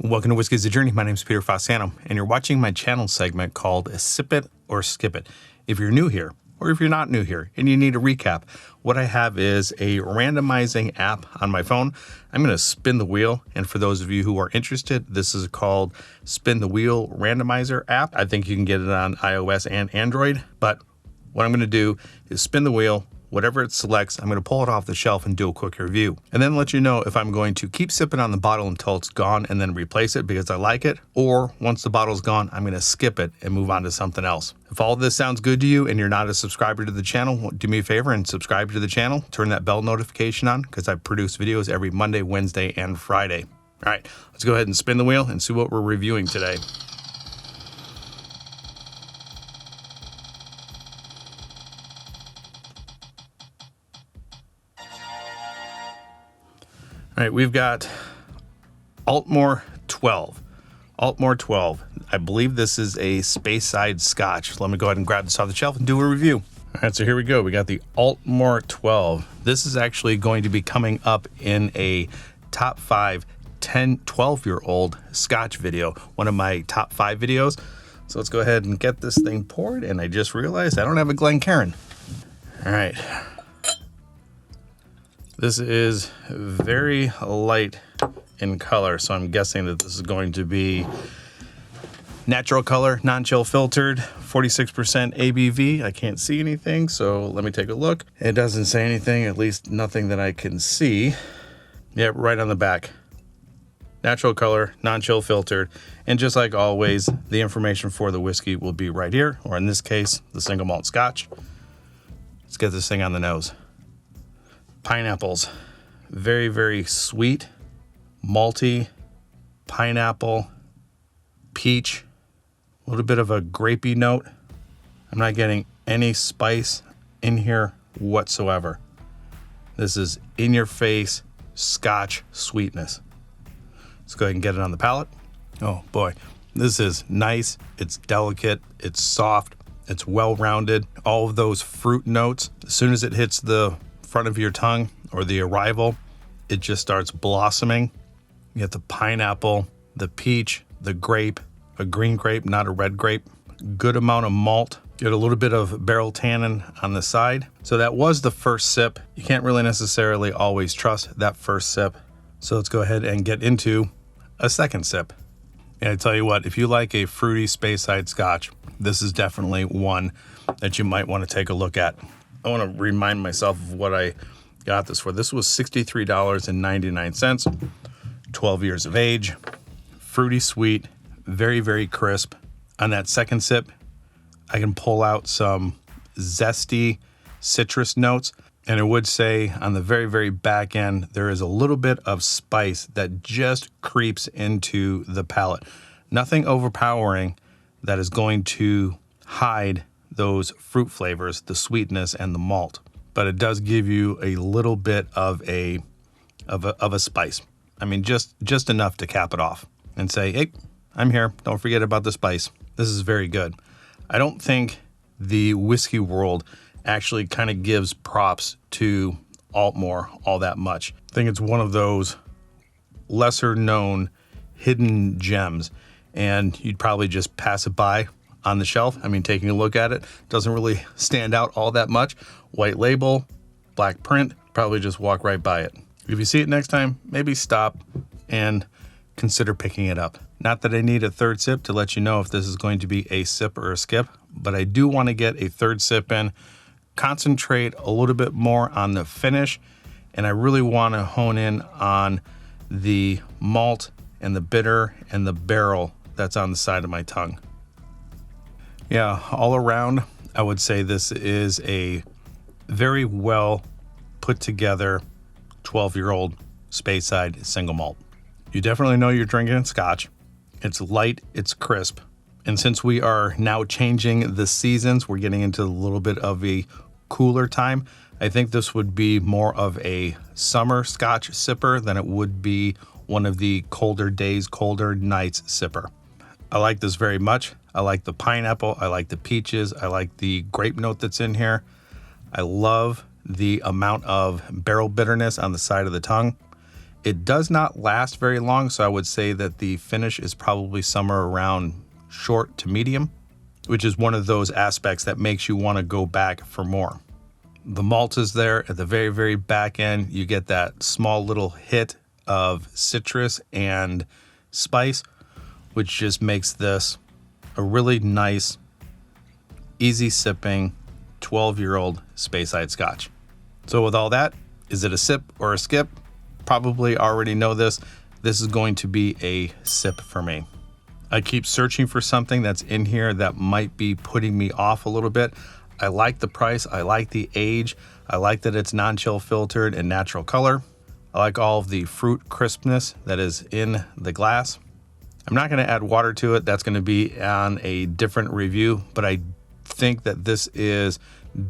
Welcome to Whiskey's a Journey. My name is Peter Fossano, and you're watching my channel segment called Sip It or Skip It. If you're new here, or if you're not new here, and you need a recap, what I have is a randomizing app on my phone. I'm going to spin the wheel, and for those of you who are interested, this is called Spin the Wheel Randomizer app. I think you can get it on iOS and Android, but what I'm going to do is spin the wheel. Whatever it selects, I'm going to pull it off the shelf and do a quick review. And then let you know if I'm going to keep sipping on the bottle until it's gone and then replace it because I like it, or once the bottle's gone, I'm going to skip it and move on to something else. If all of this sounds good to you and you're not a subscriber to the channel, do me a favor and subscribe to the channel. Turn that bell notification on because I produce videos every Monday, Wednesday, and Friday. All right, let's go ahead and spin the wheel and see what we're reviewing today. All right, we've got Aultmore 12. Aultmore 12. I believe this is a Speyside Scotch. Let me go ahead and grab this off the shelf and do a review. All right, so here we go. We got the Aultmore 12. This is actually going to be coming up in a top 5 10, 12-year-old Scotch video, one of my top 5 videos. So let's go ahead and get this thing poured. And I just realized I don't have a Glencairn. All right. This is very light in color, so I'm guessing that this is going to be natural color, non-chill filtered, 46% ABV. I can't see anything, so let me take a look. It doesn't say anything, at least nothing that I can see. Yep, right on the back. Natural color, non-chill filtered, and just like always, the information for the whiskey will be right here, or in this case, the single malt Scotch. Let's get this thing on the nose. Pineapples, very, very sweet, malty, pineapple, peach, a little bit of a grapey note. I'm not getting any spice in here whatsoever. This is in your face Scotch sweetness. Let's go ahead and get it on the palate. Oh boy, this is nice. It's delicate. It's soft. It's well-rounded. All of those fruit notes, as soon as it hits the front of your tongue or the arrival, it just starts blossoming. You get the pineapple, the peach, the grape, a green grape, not a red grape, good amount of malt. You get a little bit of barrel tannin on the side. So that was the first sip. You can't really necessarily always trust that first sip. So let's go ahead and get into a second sip. And I tell you what, if you like a fruity Speyside Scotch, this is definitely one that you might want to take a look at. I want to remind myself of what I got this for. This was $63.99, 12 years of age, fruity sweet, very, very crisp. On that second sip, I can pull out some zesty citrus notes. And I would say on the very, very back end, there is a little bit of spice that just creeps into the palate. Nothing overpowering that is going to hide those fruit flavors, the sweetness and the malt, but it does give you a little bit of a spice. I mean, just enough to cap it off and say, hey, I'm here. Don't forget about the spice. This is very good. I don't think the whiskey world actually kind of gives props to Aultmore all that much. I think it's one of those lesser known hidden gems, and you'd probably just pass it by on the shelf. I mean, taking a look at it doesn't really stand out all that much. White label, black print, probably just walk right by it. If you see it next time, maybe stop and consider picking it up. Not that I need a third sip to let you know if this is going to be a sip or a skip, but I do want to get a third sip in, concentrate a little bit more on the finish, and I really want to hone in on the malt and the bitter and the barrel that's on the side of my tongue. Yeah, all around, I would say this is a very well put together 12-year-old Speyside single malt. You definitely know you're drinking Scotch. It's light, it's crisp. And since we are now changing the seasons, we're getting into a little bit of a cooler time. I think this would be more of a summer Scotch sipper than it would be one of the colder days, colder nights sipper. I like this very much. I like the pineapple. I like the peaches. I like the grape note that's in here. I love the amount of barrel bitterness on the side of the tongue. It does not last very long, so I would say that the finish is probably somewhere around short to medium, which is one of those aspects that makes you want to go back for more. The malt is there at the very, very back end. You get that small little hit of citrus and spice, which just makes this a really nice, easy sipping 12-year-old Speyside Scotch. So with all that, is it a sip or a skip? Probably already know this. This is going to be a sip for me. I keep searching for something that's in here that might be putting me off a little bit. I like the price. I like the age. I like that it's non-chill filtered and natural color. I like all of the fruit crispness that is in the glass. I'm not going to add water to it. That's going to be on a different review, but I think that this is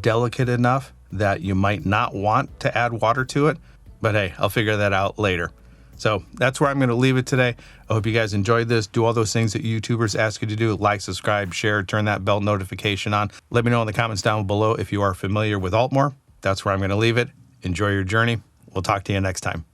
delicate enough that you might not want to add water to it. But hey, I'll figure that out later. So that's where I'm going to leave it today. I hope you guys enjoyed this. Do all those things that YouTubers ask you to do. Like, subscribe, share, turn that bell notification on. Let me know in the comments down below if you are familiar with Aultmore. That's where I'm going to leave it. Enjoy your journey. We'll talk to you next time.